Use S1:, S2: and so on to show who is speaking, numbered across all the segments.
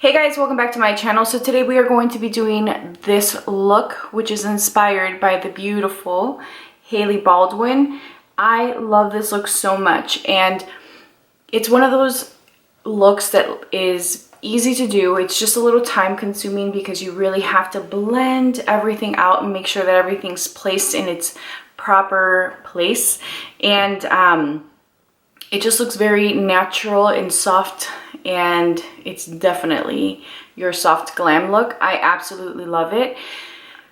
S1: Hey guys, welcome back to my channel. So today we are going to be doing this look, which is inspired by the beautiful Hailey Baldwin. I love this look so much, and it's one of those looks that is easy to do. It's just a little time consuming because you really have to blend everything out and make sure that everything's placed in its proper place. And it just looks very natural and soft, and it's definitely your soft glam look. I absolutely love it.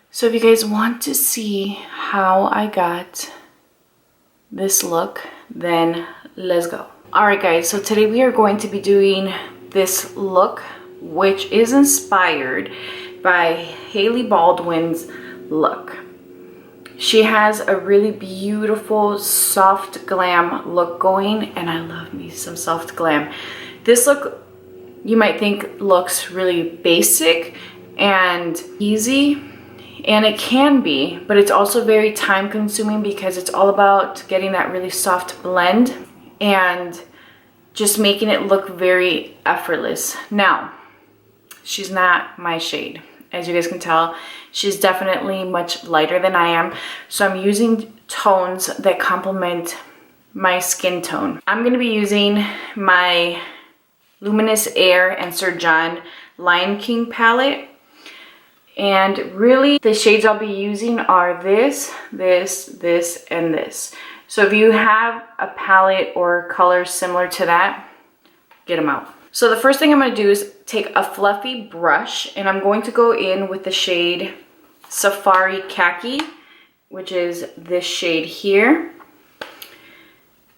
S1: So if you guys want to see how I got this look, then let's go. All right guys, so today we are going to be doing this look, which is inspired by Hailey Baldwin's look. She has a really beautiful soft glam look going, and I love me some soft glam. This look, you might think, looks really basic and easy, and it can be, but it's also very time consuming because it's all about getting that really soft blend and just making it look very effortless. Now, she's not my shade. As you guys can tell, she's definitely much lighter than I am. So I'm using tones that complement my skin tone. I'm gonna be using my Luminous Air and Sir John Lion King palette. And really the shades I'll be using are this, this, and this. So if you have a palette or color similar to that, get them out. So the first thing I'm going to do is take a fluffy brush, and I'm going to go in with the shade Safari Khaki, which is this shade here.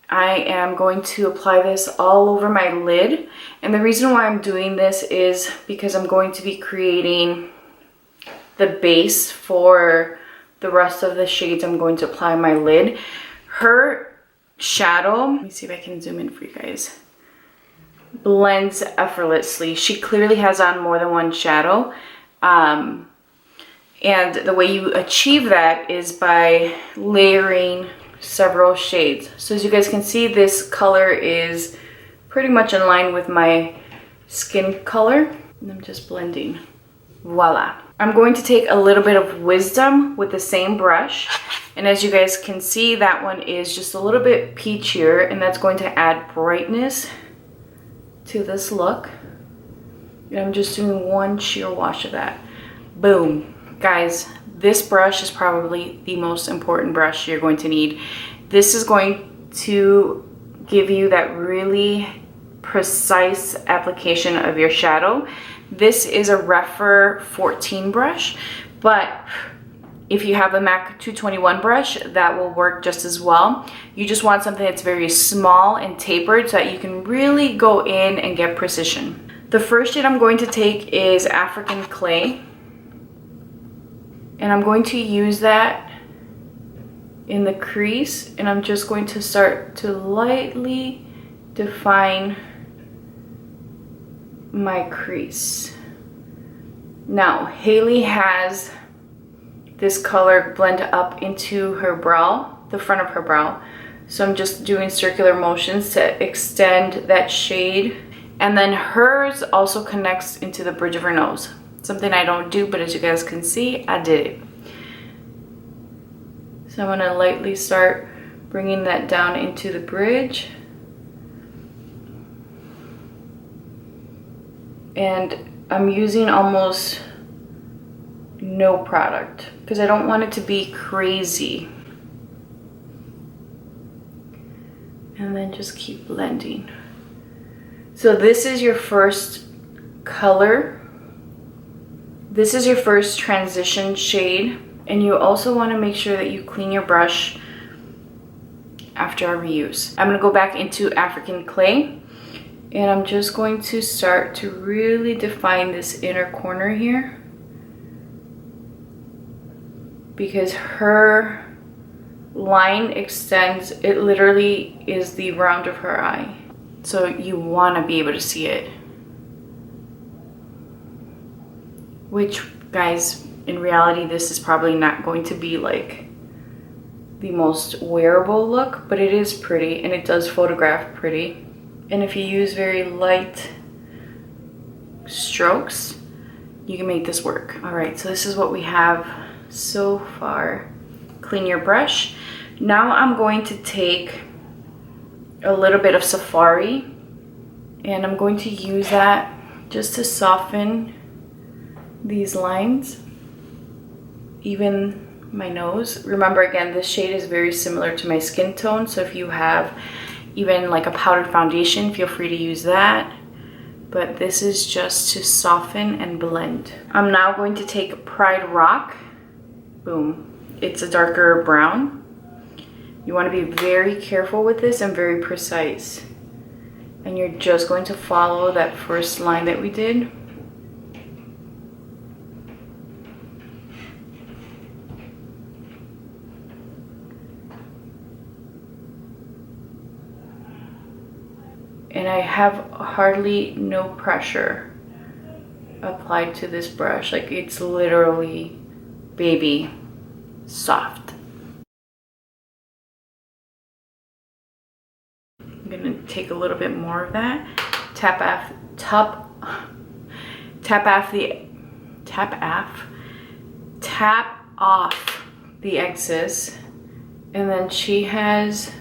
S1: I am going to apply this all over my lid, and the reason why I'm doing this is because I'm going to be creating the base for the rest of the shades I'm going to apply on my lid. Her shadow, let me see if I can zoom in for you guys, blends effortlessly. She clearly has on more than one shadow, and the way you achieve that is by layering several shades. So as you guys can see, this color is pretty much in line with my skin color, and I'm just blending. Voila. I'm going to take a little bit of Wisdom with the same brush, and as you guys can see, that one is just a little bit peachier, and that's going to add brightness to this look. And I'm just doing one sheer wash of that. Boom. Guys, this brush is probably the most important brush you're going to need. This is going to give you that really precise application of your shadow. This is a Refer 14 brush, but if you have a MAC 221 brush, that will work just as well. You just want something that's very small and tapered so that you can really go in and get precision. The first shade I'm going to take is African Clay, and I'm going to use that in the crease, and I'm just going to start to lightly define my crease. Now, Hailey has this color blend up into her brow, the front of her brow. So I'm just doing circular motions to extend that shade. And then hers also connects into the bridge of her nose. Something I don't do, but as you guys can see, I did it. So I'm gonna lightly start bringing that down into the bridge. And I'm using almost no product because I don't want it to be crazy. And then just keep blending. So this is your first color. This is your first transition shade, and you also want to make sure that you clean your brush after every use. I'm going to go back into African Clay, and I'm just going to start to really define this inner corner here, because her line extends, it literally is the round of her eye. So you want to be able to see it. Which, guys, in reality, this is probably not going to be like the most wearable look, but it is pretty and it does photograph pretty. And if you use very light strokes, you can make this work. All right, so this is what we have so far. Clean your brush. Now I'm going to take a little bit of Safari and I'm going to use that just to soften these lines, even my nose. Remember, again, this shade is very similar to my skin tone, so if you have even like a powdered foundation, feel free to use that. But this is just to soften and blend. I'm now going to take Pride Rock. Boom. It's a darker brown. You want to be very careful with this and very precise. And you're just going to follow that first line that we did. And I have hardly no pressure applied to this brush. Like, it's literally baby soft. I'm gonna take a little bit more of that. Tap off the excess. And then she has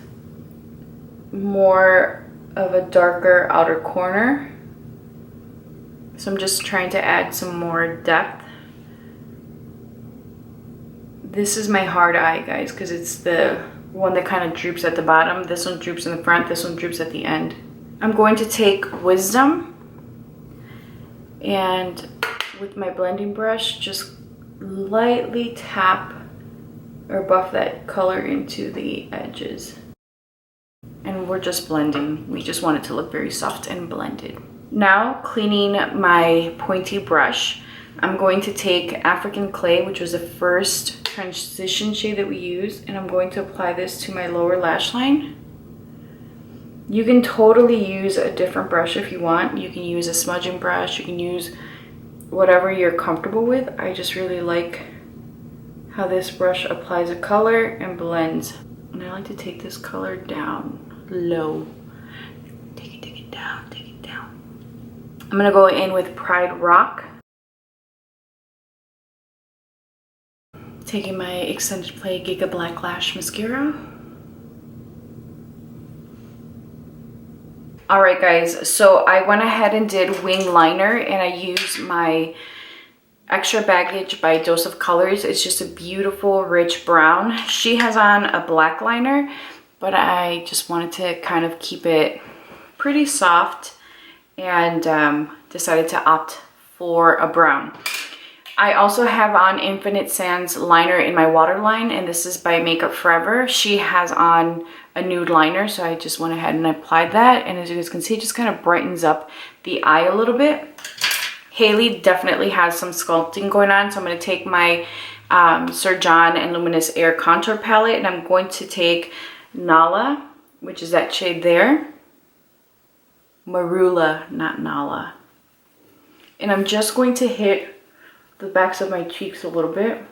S1: more of a darker outer corner, so I'm just trying to add some more depth. This is my hard eye, guys, because it's the one that kind of droops at the bottom. This one droops in the front, this one droops at the end. I'm going to take Wisdom and with my blending brush just lightly tap or buff that color into the edges. And we're just blending. We just want it to look very soft and blended. Now, cleaning my pointy brush, I'm going to take African Clay, which was the first transition shade that we used, and I'm going to apply this to my lower lash line. You can totally use a different brush if you want. You can use a smudging brush, you can use whatever you're comfortable with. I just really like how this brush applies a color and blends. And I like to take this color down low. Take it down, take it down. I'm gonna go in with Pride Rock. Taking my Extended Play Giga Black Lash Mascara. Alright guys, so I went ahead and did wing liner and I used my Extra Baggage by Dose of Colors. It's just a beautiful rich brown. She has on a black liner, but I just wanted to kind of keep it pretty soft and decided to opt for a brown. I also have on Infinite Sands liner in my waterline, and this is by Makeup Forever. She has on a nude liner, so I just went ahead and applied that, and as you guys can see, it just kind of brightens up the eye a little bit. Hailey definitely has some sculpting going on, so I'm going to take my Sir John and Luminous Air Contour Palette, and I'm going to take Nala, which is that shade there. Marula, not Nala. And I'm just going to hit the backs of my cheeks a little bit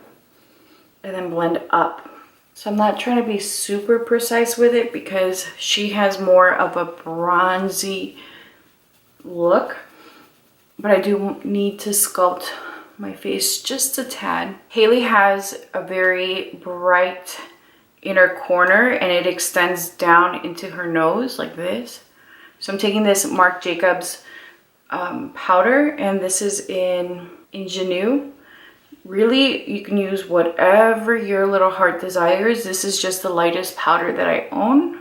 S1: and then blend up. So I'm not trying to be super precise with it because she has more of a bronzy look. But I do need to sculpt my face just a tad. Hailey has a very bright inner corner and it extends down into her nose like this. So I'm taking this Marc Jacobs powder, and this is in Ingenue. Really, you can use whatever your little heart desires. This is just the lightest powder that I own.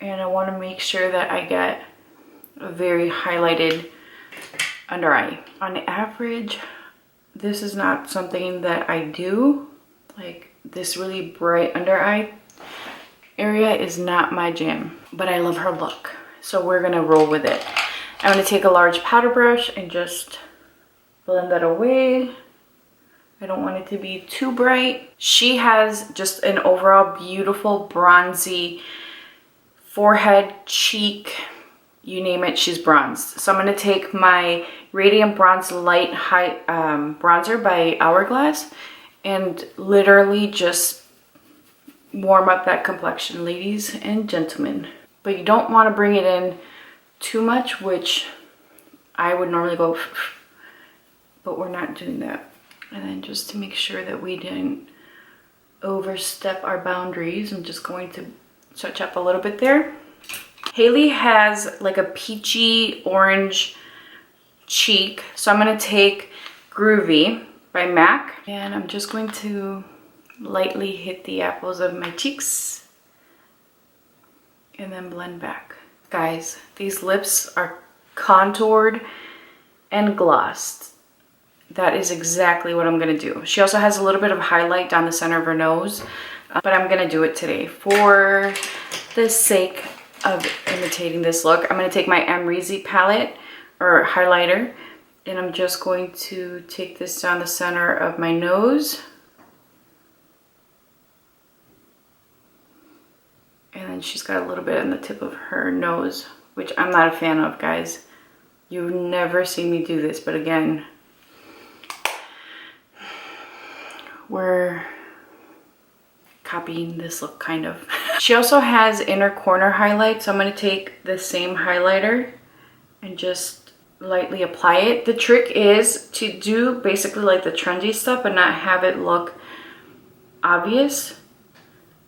S1: And I want to make sure that I get a very highlighted under eye. On average, this is not something that I do. Like, this really bright under eye area is not my jam, but I love her look. So we're gonna roll with it. I'm gonna take a large powder brush and just blend that away. I don't want it to be too bright. She has just an overall beautiful bronzy forehead, cheek, you name it, she's bronzed. So I'm gonna take my Radiant Bronze Light High Bronzer by Hourglass and literally just warm up that complexion, ladies and gentlemen. But you don't want to bring it in too much, which I would normally go, but we're not doing that. And then just to make sure that we didn't overstep our boundaries, I'm just going to touch up a little bit there. Hailey has like a peachy orange cheek, so I'm going to take Groovy by MAC, and I'm just going to lightly hit the apples of my cheeks and then blend back. Guys, these lips are contoured and glossed. That is exactly what I'm gonna do. She also has a little bit of highlight down the center of her nose, but I'm gonna do it today for the sake of imitating this look. I'm gonna take my Amrezy palette or highlighter, and I'm just going to take this down the center of my nose. And then she's got a little bit on the tip of her nose, which I'm not a fan of, guys. You've never seen me do this, but again, we're copying this look, kind of. She also has inner corner highlight, so I'm going to take the same highlighter and just lightly apply it. The trick is to do basically like the trendy stuff, but not have it look obvious.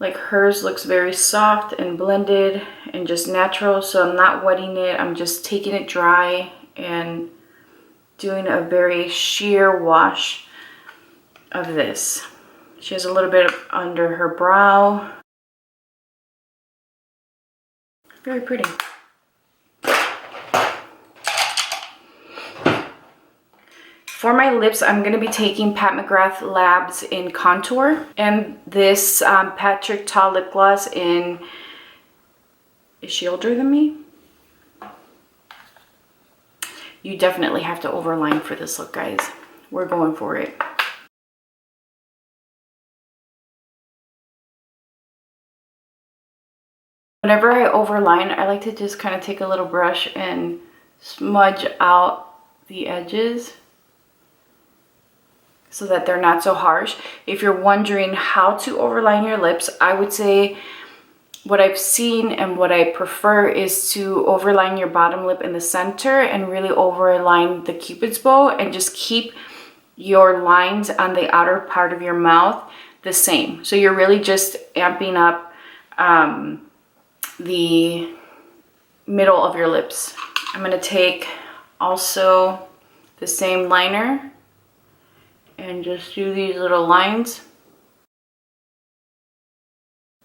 S1: Like hers looks very soft and blended and just natural, so I'm not wetting it. I'm just taking it dry and doing a very sheer wash of this. She has a little bit under her brow. Very pretty. For my lips, I'm going to be taking Pat McGrath Labs in Contour and this Patrick Ta lip gloss in, is she older than me? You definitely have to overline for this look, guys. We're going for it. Whenever I overline, I like to just kind of take a little brush and smudge out the edges so that they're not so harsh. If you're wondering how to overline your lips, I would say what I've seen and what I prefer is to overline your bottom lip in the center and really overline the Cupid's bow, and just keep your lines on the outer part of your mouth the same. So you're really just amping up the middle of your lips. I'm going to take also the same liner and just do these little lines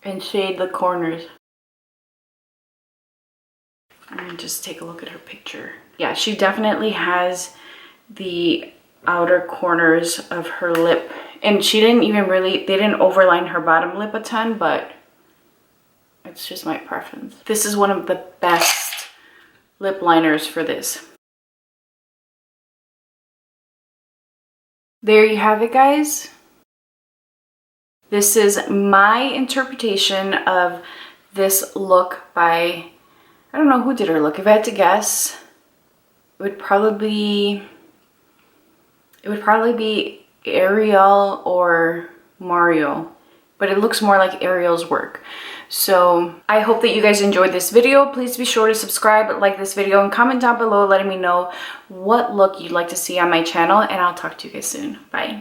S1: and shade the corners. And just take a look at her picture. Yeah, she definitely has the outer corners of her lip, and she didn't even really, they didn't overline her bottom lip a ton, but it's just my preference. This is one of the best lip liners for this. There you have it, guys. This is my interpretation of this look by, I don't know who did her look. If I had to guess, it would probably be Ariel or Mario, but it looks more like Ariel's work. So I hope that you guys enjoyed this video. Please be sure to subscribe, like this video, and comment down below letting me know what look you'd like to see on my channel, and I'll talk to you guys soon. Bye.